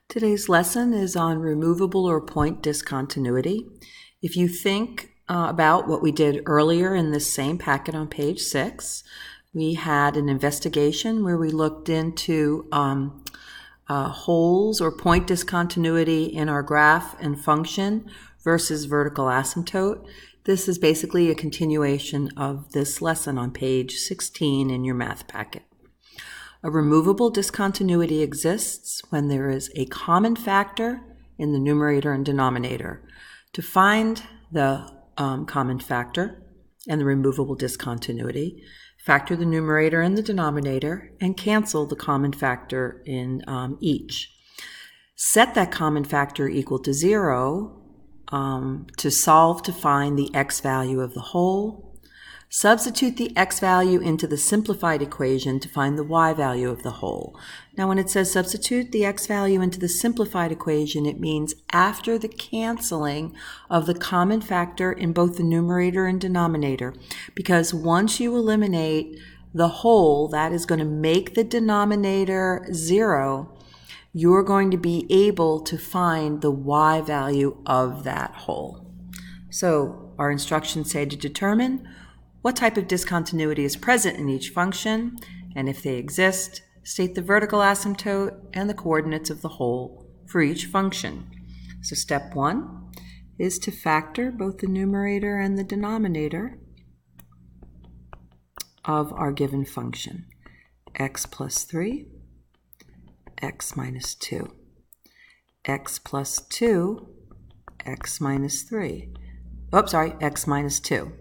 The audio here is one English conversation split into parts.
Today's lesson is on removable or point discontinuity. If you think about what we did earlier in this same packet on page 6, we had an investigation where we looked into holes or point discontinuity in our graph and function versus vertical asymptote. This is basically a continuation of this lesson on page 16 in your math packet. A removable discontinuity exists when there is a common factor in the numerator and denominator. To find the common factor and the removable discontinuity, factor the numerator and the denominator and cancel the common factor in each. Set that common factor equal to 0 to solve to find the x value of the whole. Substitute the x value into the simplified equation to find the y value of the whole. Now, when it says substitute the x value into the simplified equation, it means after the canceling of the common factor in both the numerator and denominator. Because once you eliminate the whole, that is going to make the denominator 0, you're going to be able to find the y value of that whole. So our instructions say to determine what type of discontinuity is present in each function, and if they exist, state the vertical asymptote and the coordinates of the whole for each function. So step 1 is to factor both the numerator and the denominator of our given function. X plus 3, x minus 2. X plus 2, x minus 3. X minus 2.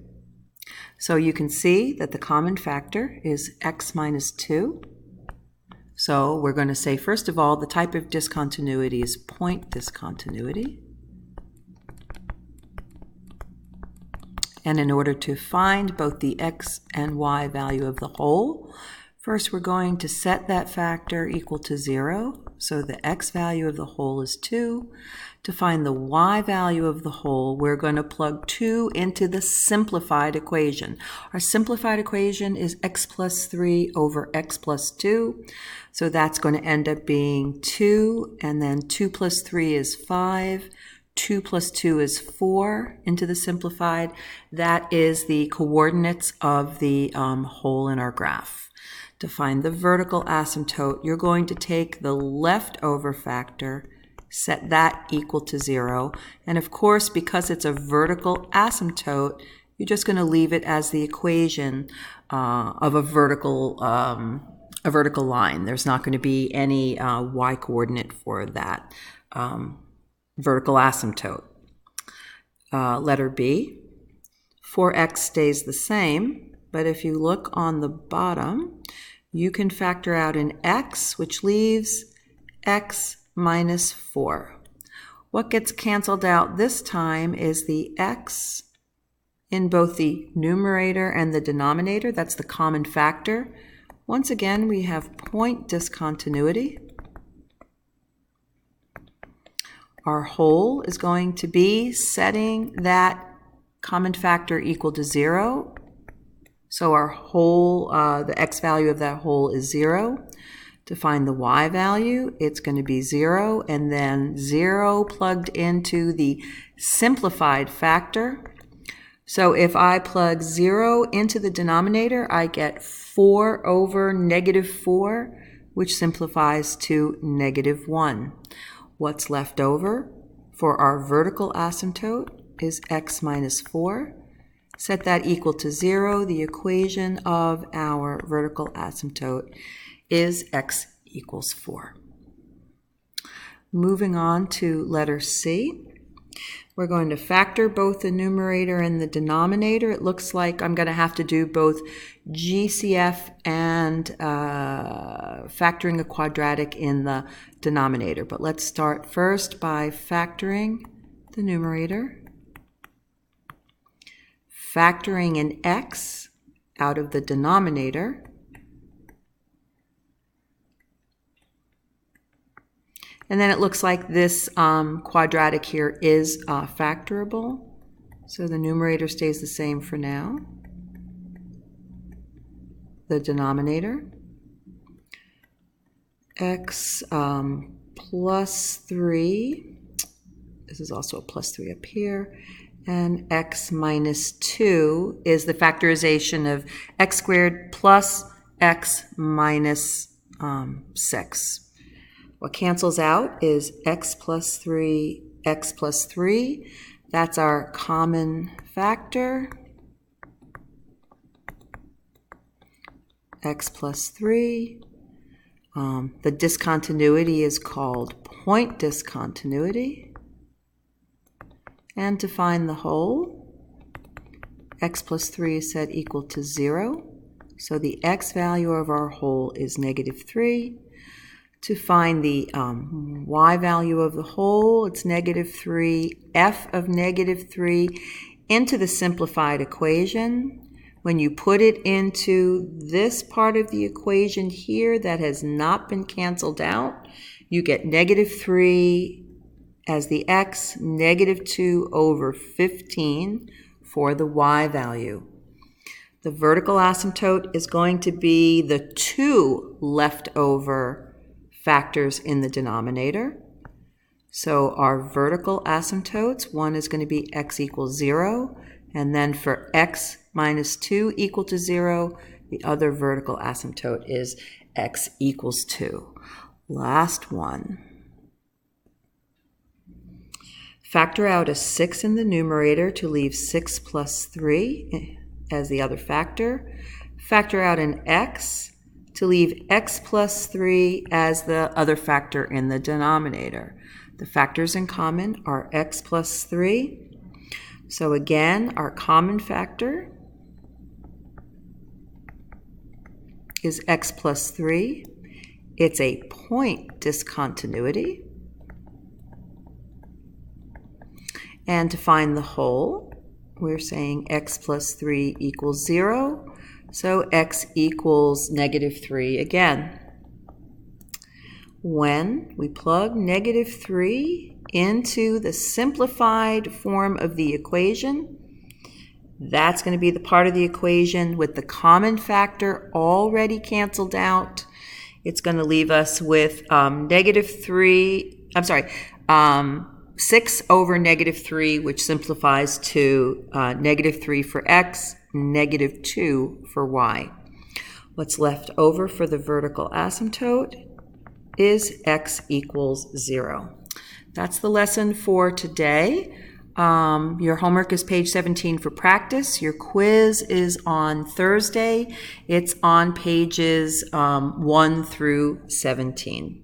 So you can see that the common factor is x minus 2. So we're going to say, first of all, the type of discontinuity is point discontinuity. And in order to find both the x and y value of the whole, first we're going to set that factor equal to 0. So the x value of the whole is 2. To find the y value of the whole, we're going to plug 2 into the simplified equation. Our simplified equation is x plus 3 over x plus 2. So that's going to end up being 2, and then 2 plus 3 is 5. 2 plus 2 is 4 into the simplified. That is the coordinates of the hole in our graph. To find the vertical asymptote, you're going to take the leftover factor, set that equal to 0. And of course, because it's a vertical asymptote, you're just going to leave it as the equation of a vertical line. There's not going to be any y coordinate for that vertical asymptote. Letter B, 4x stays the same, but if you look on the bottom, you can factor out an x, which leaves x minus 4. What gets canceled out this time is the x in both the numerator and the denominator. That's the common factor. Once again, we have point discontinuity. Our whole is going to be setting that common factor equal to 0. So our whole, the x value of that whole is 0. To find the y value, it's going to be 0, and then 0 plugged into the simplified factor. So if I plug 0 into the denominator, I get 4 over negative 4, which simplifies to negative 1. What's left over for our vertical asymptote is x minus 4. Set that equal to 0. The equation of our vertical asymptote is x equals 4. Moving on to letter C, we're going to factor both the numerator and the denominator. It looks like I'm going to have to do both GCF and factoring a quadratic in the denominator. But let's start first by factoring the numerator, factoring an x out of the denominator, and then it looks like this quadratic here is factorable. So the numerator stays the same for now. The denominator, x plus 3. This is also a plus 3 up here. And x minus 2 is the factorization of x squared plus x minus 6. What cancels out is x plus 3, x plus 3. That's our common factor. X plus 3. The discontinuity is called point discontinuity. And to find the whole, x plus 3 is set equal to 0. So the x value of our whole is negative 3. To find the y value of the whole, it's negative 3, f of negative 3 into the simplified equation. When you put it into this part of the equation here that has not been canceled out, you get negative 3 as the x, negative 2 over 15 for the y value. The vertical asymptote is going to be the 2 leftover factors in the denominator. So our vertical asymptotes, one is going to be x equals 0, and then for x minus 2 equal to 0, the other vertical asymptote is x equals 2. Last one. Factor out a 6 in the numerator to leave 6 plus 3 as the other factor. Factor out an x to leave x plus 3 as the other factor in the denominator. The factors in common are x plus 3. So again, our common factor is x plus 3. It's a point discontinuity. And to find the whole, we're saying x plus 3 equals 0. So x equals negative 3 again. When we plug negative 3 into the simplified form of the equation, that's going to be the part of the equation with the common factor already canceled out. It's going to leave us with 6 over negative 3, which simplifies to negative 3 for x, negative 2 for y. What's left over for the vertical asymptote is x equals 0. That's the lesson for today. Your homework is page 17 for practice. Your quiz is on Thursday. It's on pages 1 through 17.